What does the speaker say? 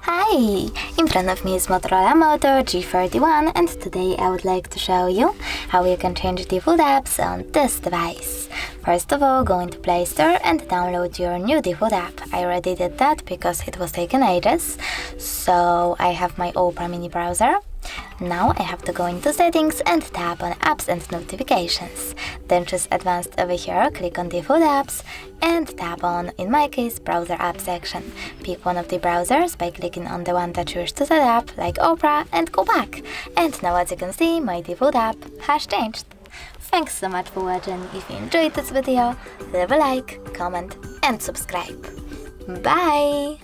Hi! In front of me is Motorola Moto G31, and today I would like to show you how you can change default apps on this device. First of all, go into Play Store and download your new default app. I already did that because it was taking ages. So I have my Opera mini browser. Now I have to go into Settings and tap on Apps and Notifications. Then choose Advanced over here, click on Default Apps and tap on, in my case, Browser App section. Pick one of the browsers by clicking on the one that you wish to set up, like Opera, and go back. And now as you can see, my default app has changed. Thanks so much for watching. If you enjoyed this video, leave a like, comment and subscribe. Bye!